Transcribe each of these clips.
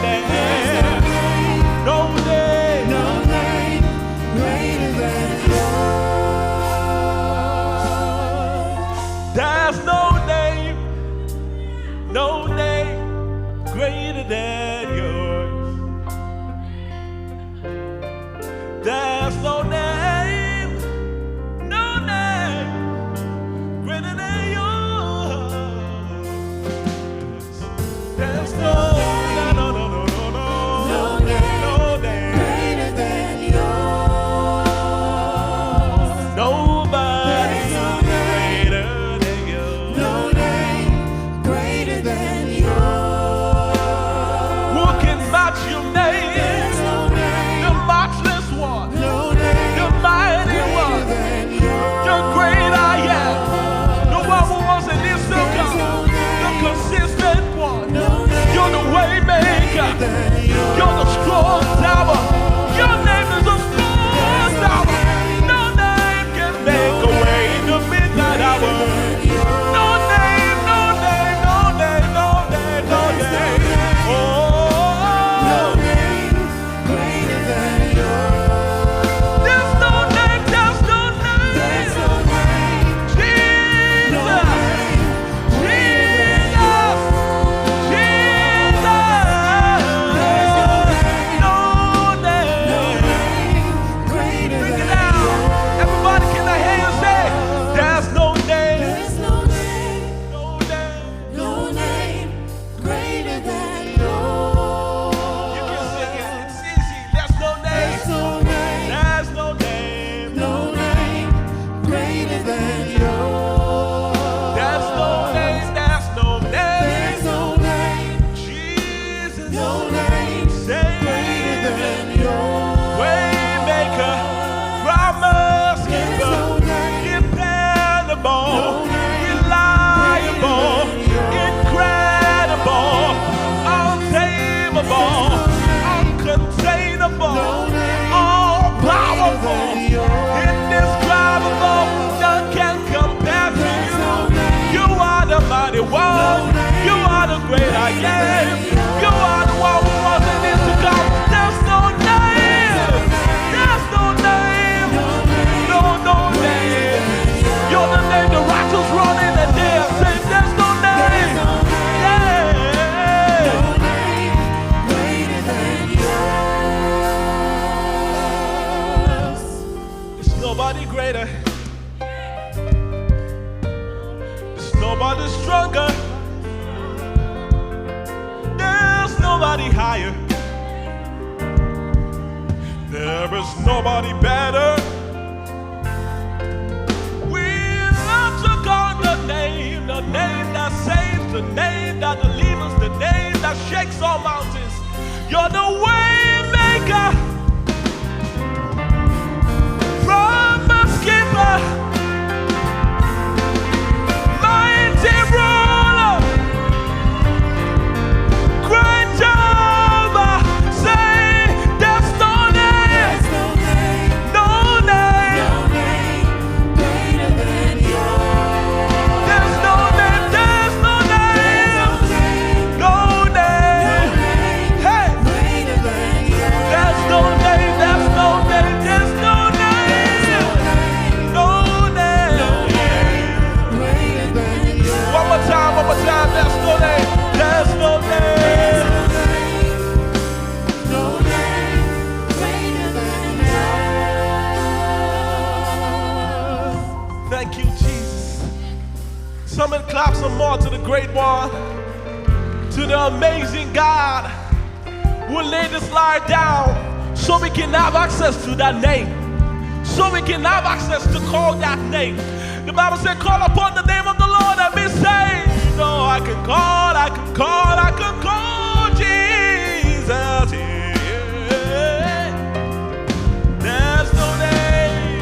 name, no name, no name greater than yours. there's no name greater than yours. There's no name greater than yours. There's no name Greater than yours. nobody There's no greater than you. No name greater than yours. Who can match your name? There's no name, The matchless one, no name the mighty greater one, than yours. the great I am, the one who was and is to come, the consistent one. No name You're the way maker, than yours. you're the strong tower. Your name is a strong tower. No name can make a way in the midnight hour. No name, no name, no name, no name, no name. No Oh, name greater than yours. there's no name, there's no name. There's no name, Jesus, no name Jesus, Jesus. No name. greater Bring it than down. Everybody, can I hear you say, there's no name, There's no name, no name. no name greater than yours. You can sing it, it's easy. There's no name, There's no name, there's no name. no name greater than yours. There's no name, there's no name. There's no name, Jesus, no name greater than yours. Waymaker, promise There's keeper, no name, dependable, no name reliable, greater than yours. incredible, untamable, uncontainable, No name all powerful, than yours. indescribable, none can compare to There's you. no name, You are the mighty one, you are the great I am, you are the one who was and is to come. There's no name, there's no name, no name. You're the name the righteous run in and they are saying there's no name. Yeah. no name greater than yours. There's nobody greater. There's nobody stronger. There's nobody higher. There is nobody better. We love to call the name that saves, the name that delivers, the name that shakes all mountains. You're the way maker, promise keeper, mighty ruler, great Jehovah. Say there's no name, There's no name, no name. no name greater than yours. There's no name, there's no name, no name. Hey, Greater than yours. there's no name, there's no name, there's no name, no name. Greater than yours. One more time, there's no name, there's no name. No name greater than yours. Thank you, Jesus. Someone clap some more to the great one, to the amazing God who laid his life down so we can have access to that name, so we can have access to call that name. The Bible said, call upon the name of the Lord and be saved. So I can call, I can call, I can call Jesus. Yeah. There's no name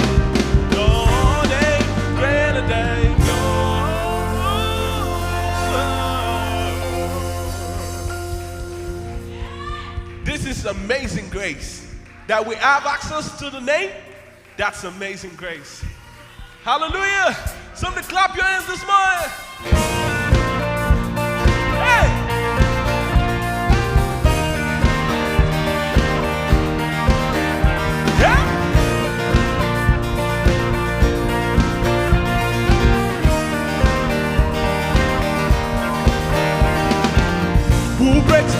greater than yours. This is amazing grace. That we have access to the name, that's amazing grace. Hallelujah. Somebody clap your hands this morning. Hey.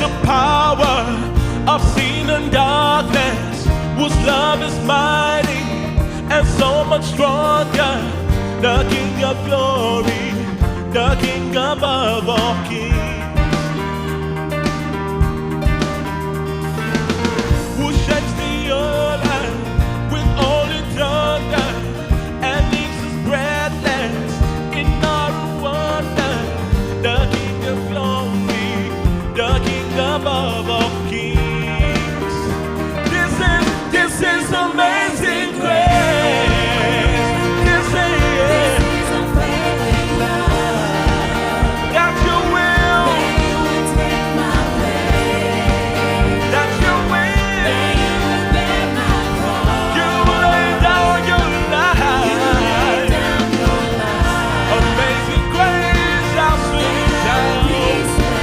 the power of sin and darkness, whose love is mighty and so much stronger. The King of glory, the King above all kings, who shakes the earth with only thunder and leaves us breathless in utter wonder. The King of glory, the King above all kings. This is amazing grace. This is unfailing love. that you will, That you will take my place. that you will. That you will bear my cross. You lay down your life. You lay down your life. Amazing grace, how sweet sound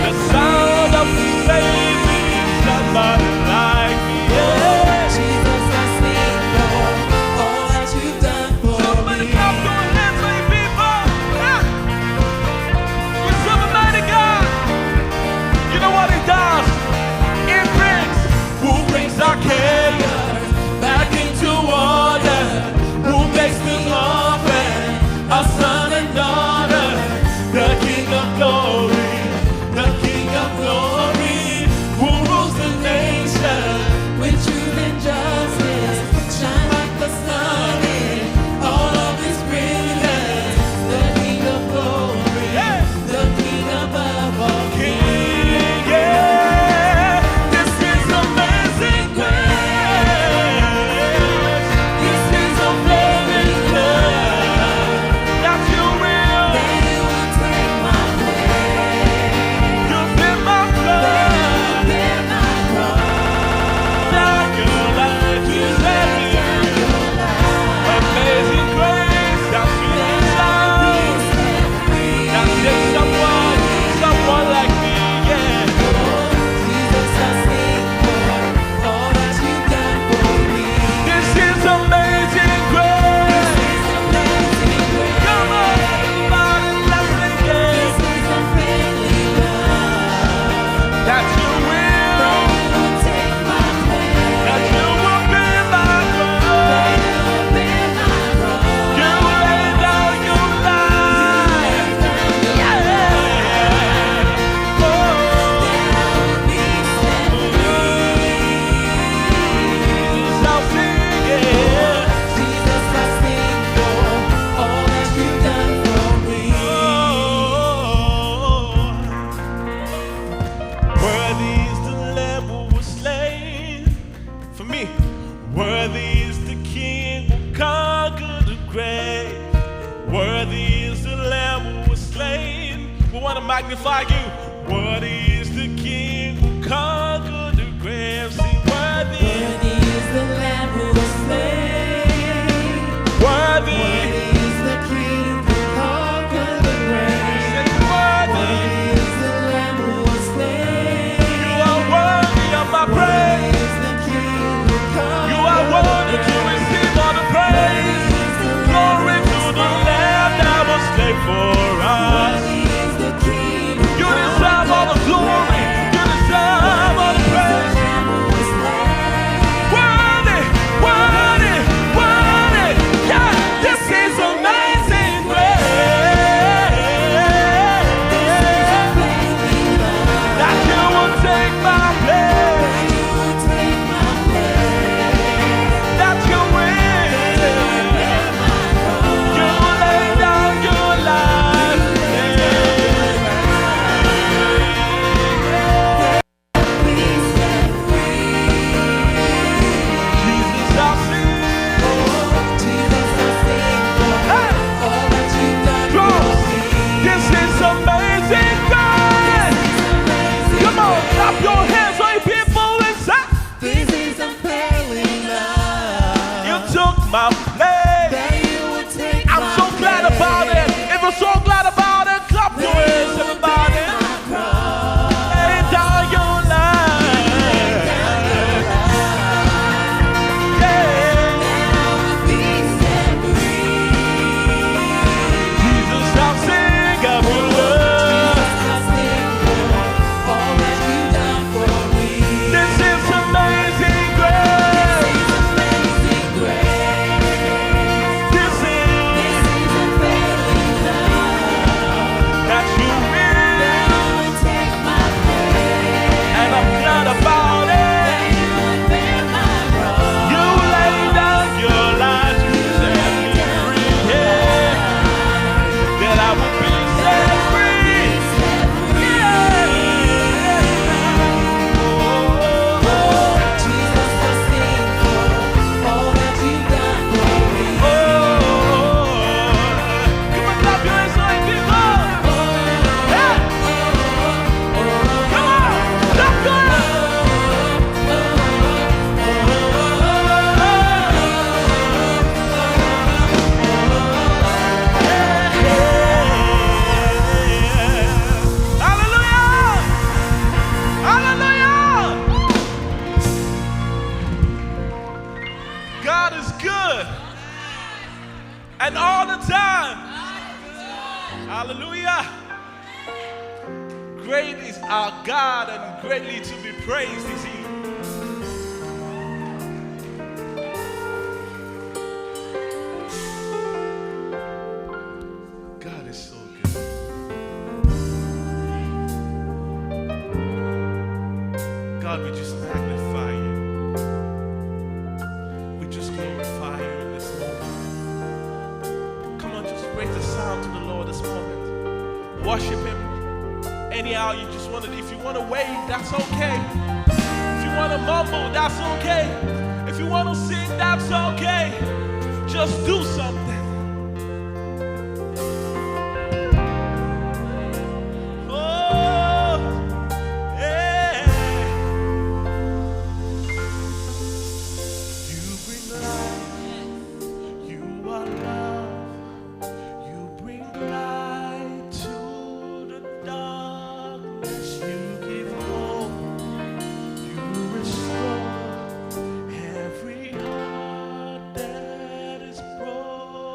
the sound of saving somebody like me. Yeah. Jesus, I sing for all that you've done for Somebody me. clap your hands, like people. Yeah. We serve a mighty God. You know what He does? Who brings our chaos back into order? Who makes me open a son and daughter? The King of glory, the King of glory, who rules the nation. With truth and justice, shine like the sun in all of His brilliance. The King of glory, Yeah. the King above all kings. King, yeah. This is amazing grace. This is unfailing love. That you will, That you will take my place. you've been my blood. Bear my cross. Down your life, you set me free. Amazing grace, that sweet sound. That takes someone like me, yeah. Jesus, I sing for all that you've done for me. This is amazing grace. Amazing grace. Come on, everybody, let's sing it. This is unfailing love. That you will, That you will take my place. that you will be my God. That you will bear my cross. You lay down your life, yeah. Oh, That I will be set free. I'll sing it. Jesus, I sing for all that you've done for me. Worthy is the Lamb who was slain for me. Worthy is the King who conquered the grave. Worthy is the Lamb who was slain. We want to magnify you. Worthy is the King who conquered the grave. Sing worthy, Worthy is the Lamb who was slain. worthy. Worthy is the King who conquered the grave. Sing worthy. Worthy is the Lamb who was slain. You are worthy of my praise. Worthy is the King who conquered You are worthy to receive all the praise. Glory to the Lamb that was slain for us. Worthy is the King who You deserve all the glory. and all the time. Hallelujah. Great is our God and greatly to be praised is He. God is so good. God, we just magnify you. We just glorify you in this moment. Come on, just raise the sound to the Lord this moment. Worship Him. Anyhow you just want to, if you want to wave, that's okay. If you want to mumble, that's okay. If you want to sing, that's okay. Just do something. Oh, yeah. You bring life. You are love. You bring light to the darkness. You give hope. You restore every heart that is broken.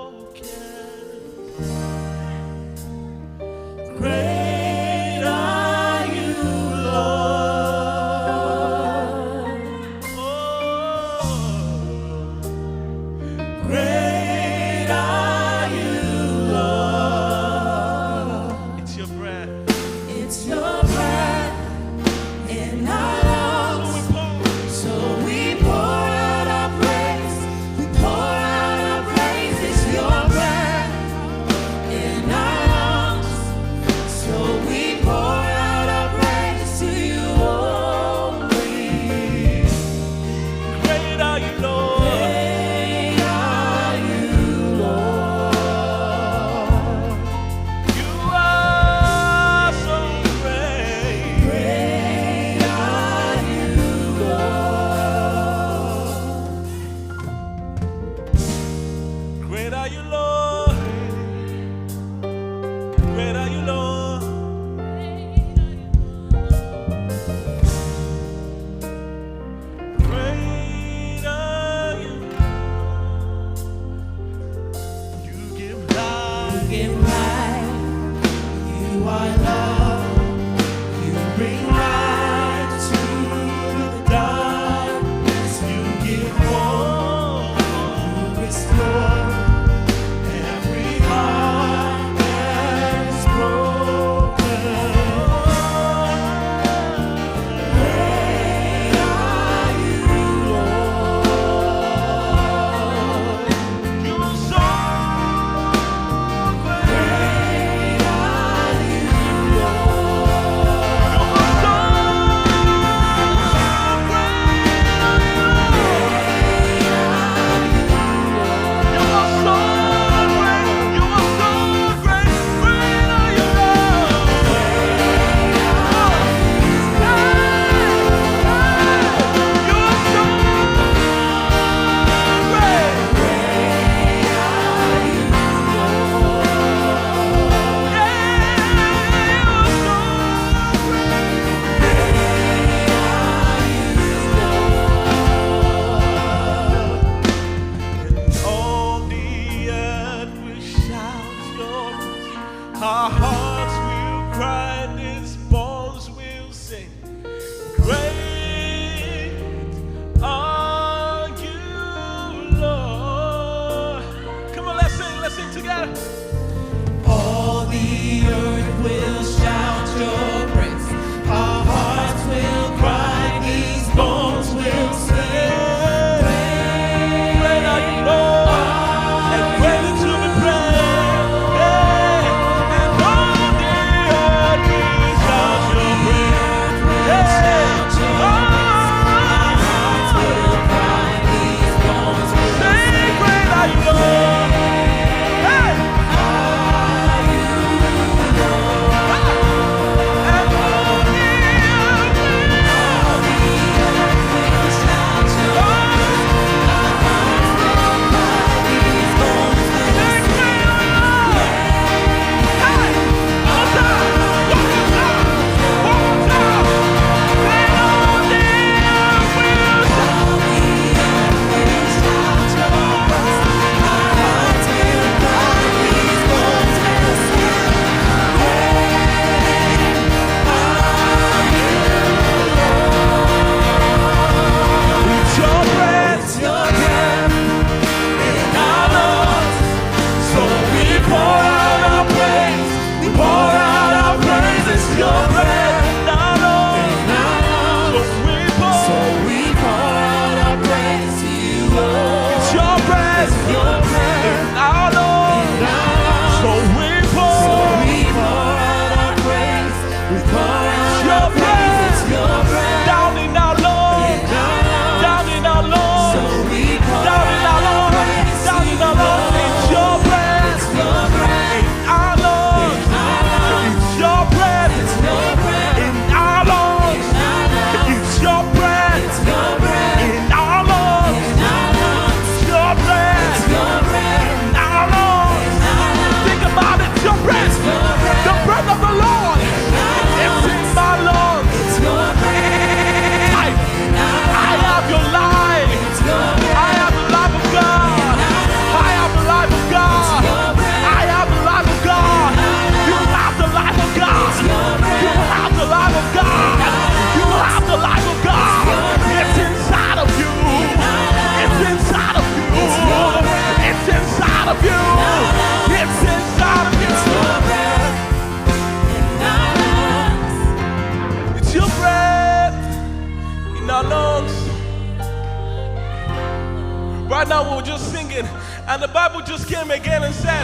Right now we were just singing, and the Bible just came again and said,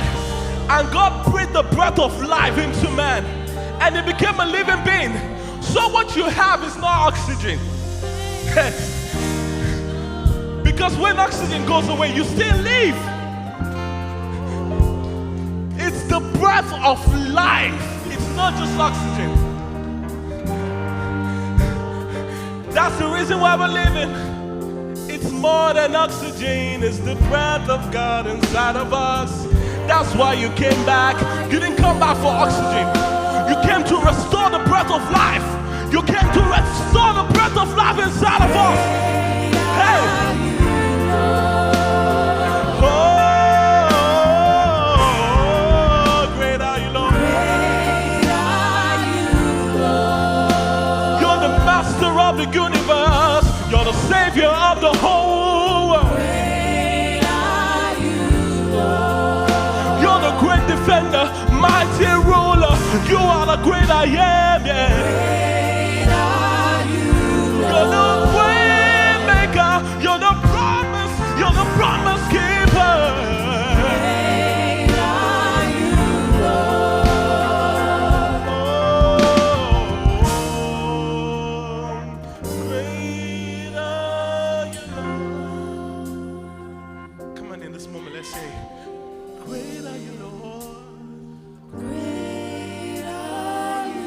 and God breathed the breath of life into man, and he became a living being. So what you have is not oxygen. Because when oxygen goes away, you still live. It's the breath of life. It's not just oxygen. That's the reason why we're living. It's more than oxygen. It's the breath of God inside of us. That's why you came back. You didn't come back for oxygen. You came to restore the breath of life. You came to restore the breath of life inside of us. Hey! Oh, great are you, Lord. You're the master of the universe. You're the savior of the whole world. You're the great defender, mighty ruler. You are the great I am, yeah. You're the way maker. You're the promise keeper. Great are you, Lord. Great are you, Lord. Come on, in this moment, let's say, great are you, Lord. Great are you,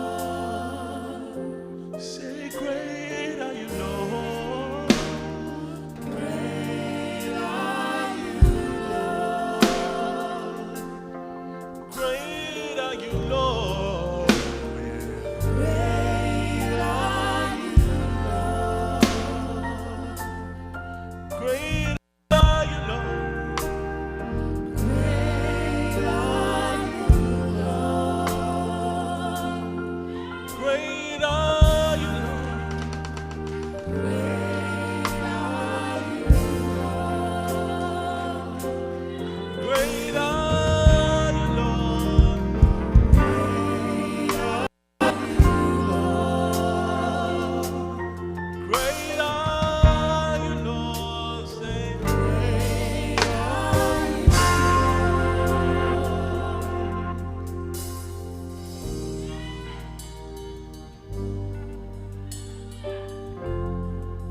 Lord. Say, great are you, Lord. Great are you, Lord. Great are you, Lord. Great are you, Lord. Great are you, Lord. Great are you, Lord. Great are you, Lord. Great are you, Lord. Great are you, Lord. Say, great God.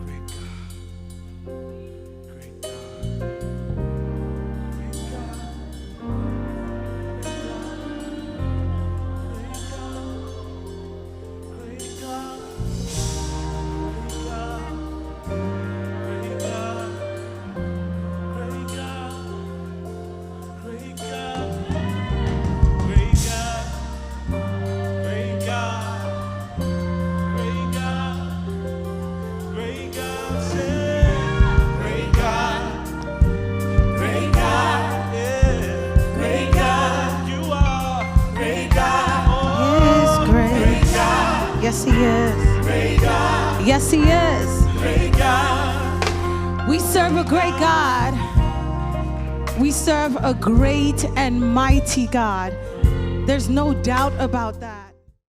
Great God. Great God. Great God. Great God. Great God. Great God. Great God. Great God. Great God. Great God. Say, great God. Great God. Yeah. Great God. You are Great God. He is great. God. Yes, He is. Great God. Yes, He is. Great God. We serve a great God. We serve a great and mighty God. There's no doubt about that.